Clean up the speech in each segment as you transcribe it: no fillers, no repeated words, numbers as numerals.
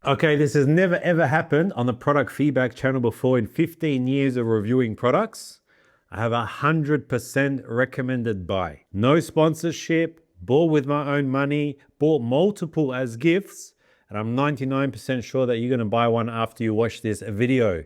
Okay, this has never ever happened on the product feedback channel before in 15 years of reviewing products. I have 100% recommended buy. No sponsorship, bought with my own money, bought multiple as gifts, and I'm 99% sure that you're gonna buy one after you watch this video.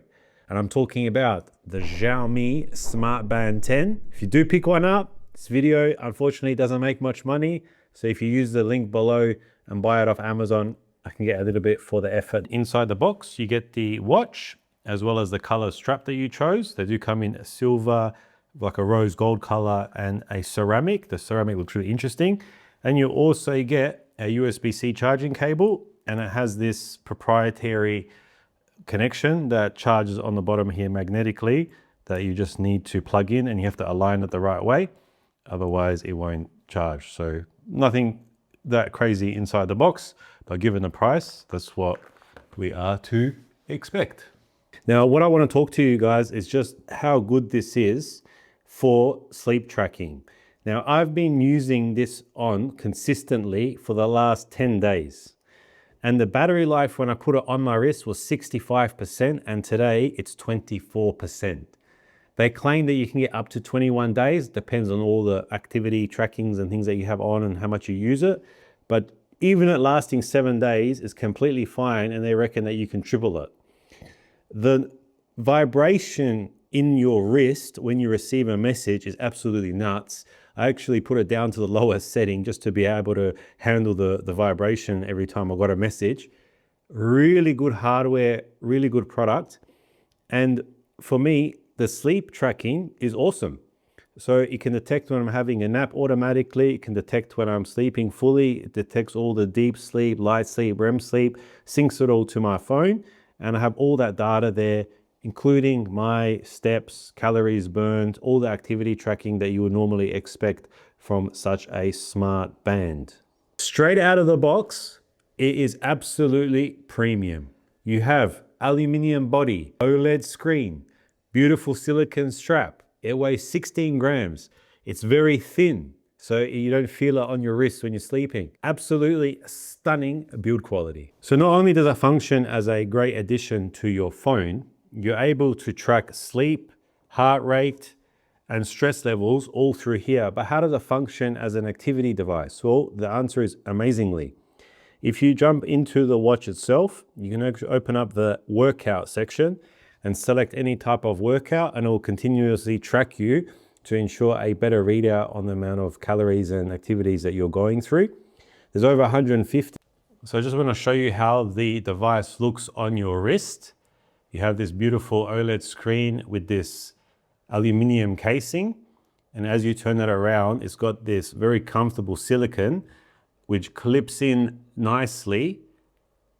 And I'm talking about the Xiaomi Smart Band 10. If you do pick one up, this video unfortunately doesn't make much money. So if you use the link below and buy it off Amazon, I can get a little bit for the effort. Inside the box, you get the watch as well as the color strap that you chose. They do come in a silver, like a rose gold color, and a ceramic. The ceramic looks really interesting. And you also get a USB-C charging cable, and it has this proprietary connection that charges on the bottom here magnetically that you just need to plug in, and you have to align it the right way. Otherwise it won't charge. So nothing that crazy inside the box, but given the price, that's what we are to expect. Now, what I want to talk to you guys is just how good this is for sleep tracking. Now, I've been using this on consistently for the last 10 days. And the battery life when I put it on my wrist was 65%, and today it's 24%. They claim that you can get up to 21 days, depends on all the activity trackings and things that you have on and how much you use it. But even at lasting 7 days is completely fine, and they reckon that you can triple it. The vibration in your wrist when you receive a message is absolutely nuts. I actually put it down to the lowest setting just to be able to handle the vibration every time I got a message. Really good hardware, really good product. And for me, the sleep tracking is awesome. So it can detect when I'm having a nap automatically. It can detect when I'm sleeping fully. It detects all the deep sleep, light sleep, REM sleep, syncs it all to my phone. And I have all that data there, including my steps, calories burned, all the activity tracking that you would normally expect from such a smart band. Straight out of the box, it is absolutely premium. You have aluminum body, OLED screen, beautiful silicone strap. It weighs 16 grams. It's very thin, so you don't feel it on your wrist when you're sleeping. Absolutely stunning build quality. So not only does it function as a great addition to your phone, you're able to track sleep, heart rate, and stress levels all through here. But how does it function as an activity device? Well, the answer is amazingly. If you jump into the watch itself, you can actually open up the workout section and select any type of workout, and it will continuously track you to ensure a better readout on the amount of calories and activities that you're going through. There's over 150. So I just want to show you how the device looks on your wrist. You have this beautiful OLED screen with this aluminum casing. And as you turn that around, it's got this very comfortable silicone, which clips in nicely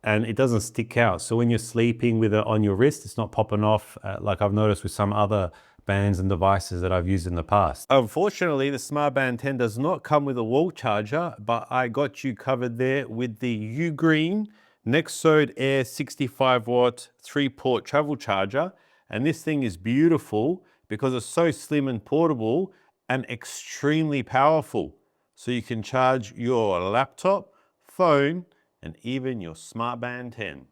and it doesn't stick out. So when you're sleeping with it on your wrist, it's not popping off like I've noticed with some other bands and devices that I've used in the past. Unfortunately, the Smart Band 10 does not come with a wall charger, but I got you covered there with the UGREEN Nexode Air 65 watt 3-port travel charger. And this thing is beautiful because it's so slim and portable and extremely powerful. So you can charge your laptop, phone, and even your Smart Band 10.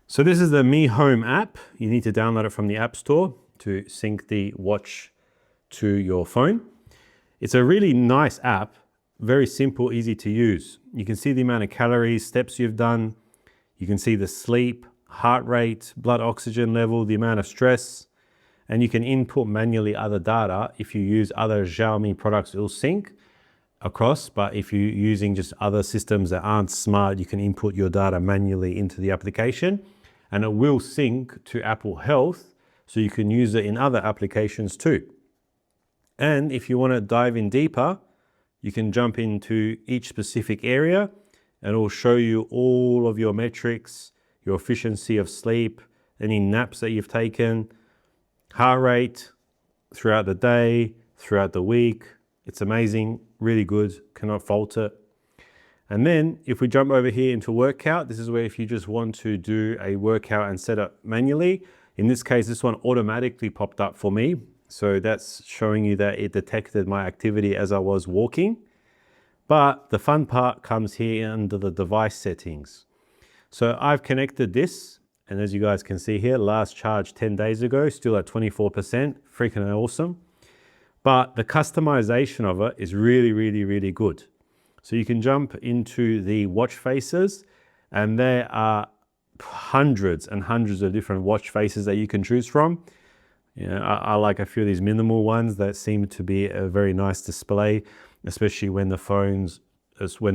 So this is the Mi Home app. You need to download it from the App Store to sync the watch to your phone. It's a really nice app, very simple, easy to use. You can see the amount of calories, steps you've done. You can see the sleep, heart rate, blood oxygen level, the amount of stress, and you can input manually other data. If you use other Xiaomi products, it'll sync across, but if you're using just other systems that aren't smart, you can input your data manually into the application, and it will sync to Apple Health, so you can use it in other applications too. And if you want to dive in deeper, you can jump into each specific area and it will show you all of your metrics, your efficiency of sleep, any naps that you've taken, heart rate throughout the day, throughout the week. It's amazing, really good, cannot fault it. And then if we jump over here into workout, this is where if you just want to do a workout and set it manually, in this case, this one automatically popped up for me. So that's showing you that it detected my activity as I was walking. But the fun part comes here under the device settings. So I've connected this, and as you guys can see here, last charge 10 days ago, still at 24%, freaking awesome. But the customization of it is really, really, really good. So you can jump into the watch faces, and there are hundreds and hundreds of different watch faces that you can choose from. You know, I like a few of these minimal ones that seem to be a very nice display, especially when the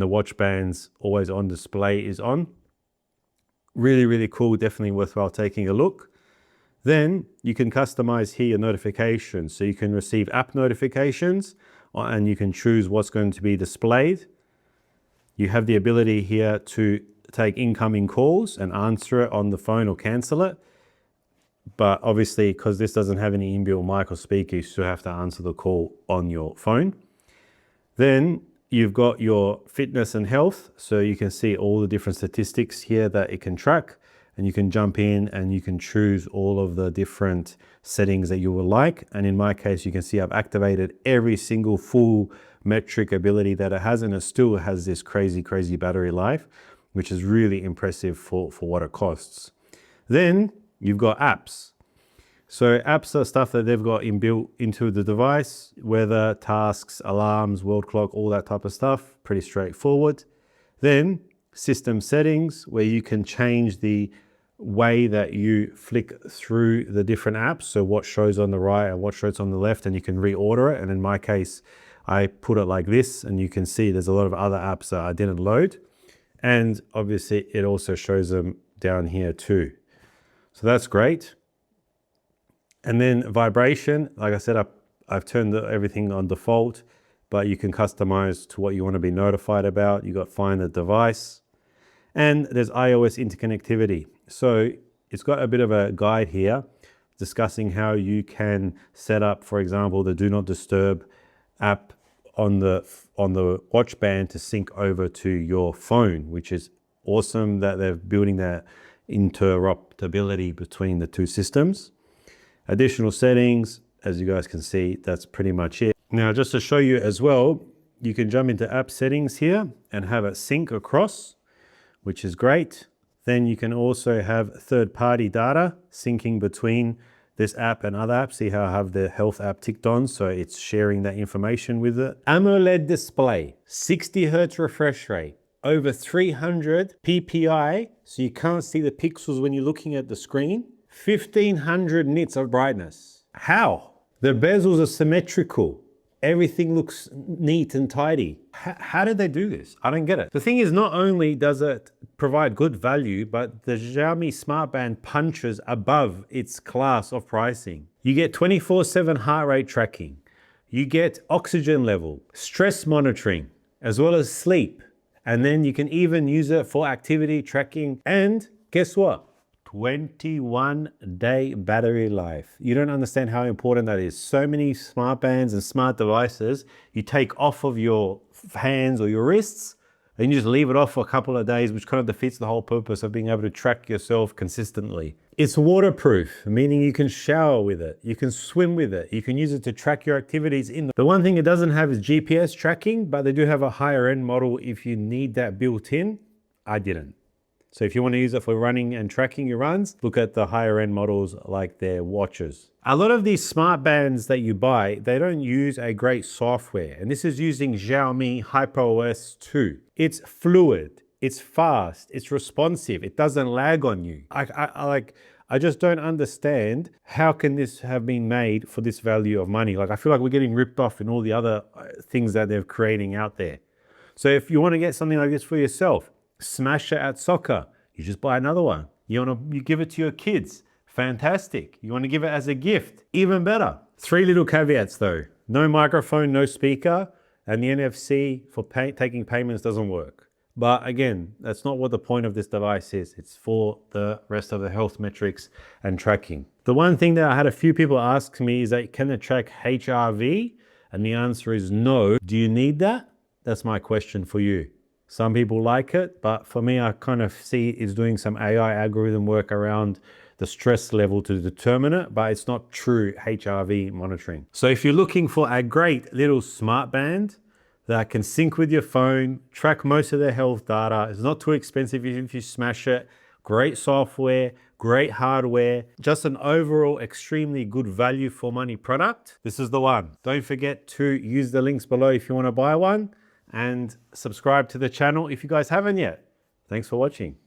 watch band's always on display is on. Really, really cool, definitely worthwhile taking a look. Then you can customize here your notifications. So you can receive app notifications and you can choose what's going to be displayed. You have the ability here to take incoming calls and answer it on the phone or cancel it. But obviously, because this doesn't have any inbuilt mic or speaker, you still have to answer the call on your phone. Then you've got your fitness and health. So you can see all the different statistics here that it can track, and you can jump in and you can choose all of the different settings that you would like. And in my case, you can see I've activated every single full metric ability that it has, and it still has this crazy, crazy battery life, which is really impressive for what it costs. Then you've got apps. So apps are stuff that they've got inbuilt into the device, weather, tasks, alarms, world clock, all that type of stuff, pretty straightforward. Then system settings, where you can change the way that you flick through the different apps. So what shows on the right and what shows on the left, and you can reorder it. And in my case, I put it like this, and you can see there's a lot of other apps that I didn't load. And obviously it also shows them down here too. So that's great. And then vibration, like I said, I've turned everything on default, but you can customize to what you want to be notified about. You got find the device, and there's iOS interconnectivity. So it's got a bit of a guide here discussing how you can set up, for example, the Do Not Disturb app on the watch band to sync over to your phone, which is awesome that they're building that interoperability between the two systems. Additional settings, as you guys can see, that's pretty much it. Now, just to show you as well, you can jump into app settings here and have it sync across, which is great. Then you can also have third-party data syncing between this app and other apps. See how I have the health app ticked on, so it's sharing that information with it. AMOLED display, 60 Hertz refresh rate, over 300 PPI, so you can't see the pixels when you're looking at the screen. 1500 nits of brightness. How? The bezels are symmetrical. Everything looks neat and tidy. How did they do this? I don't get it. The thing is, not only does it provide good value, but the Xiaomi Smart Band punches above its class of pricing. You get 24/7 heart rate tracking. You get oxygen level, stress monitoring, as well as sleep. And then you can even use it for activity tracking. And guess what? 21-day battery life. You don't understand how important that is. So many smart bands and smart devices you take off of your hands or your wrists and you just leave it off for a couple of days, which kind of defeats the whole purpose of being able to track yourself consistently. It's waterproof, meaning you can shower with it, you can swim with it, you can use it to track your activities in. The one thing it doesn't have is GPS tracking, but they do have a higher end model if you need that built in. I didn't. So if you want to use it for running and tracking your runs, look at the higher end models like their watches. A lot of these smart bands that you buy, they don't use a great software. And this is using Xiaomi HyperOS 2. It's fluid, it's fast, it's responsive, it doesn't lag on you. I just don't understand how can this have been made for this value of money. Like, I feel like we're getting ripped off in all the other things that they're creating out there. So if you want to get something like this for yourself, smash it at soccer, you just buy another one. You give it to your kids, fantastic. You want to give it as a gift, even better. 3 little caveats though: no microphone, no speaker, and the NFC for taking payments doesn't work. But again, that's not what the point of this device is. It's for the rest of the health metrics and tracking. The one thing that I had a few people ask me is that, can it track HRV? And the answer is no. Do you need that? That's my question for you. Some people like it, but for me, I kind of see it's doing some AI algorithm work around the stress level to determine it, but it's not true HRV monitoring. So if you're looking for a great little smart band that can sync with your phone, track most of their health data. It's not too expensive if you smash it. Great software, great hardware, just an overall extremely good value for money product. This is the one. Don't forget to use the links below if you want to buy one, and subscribe to the channel if you guys haven't yet. Thanks for watching.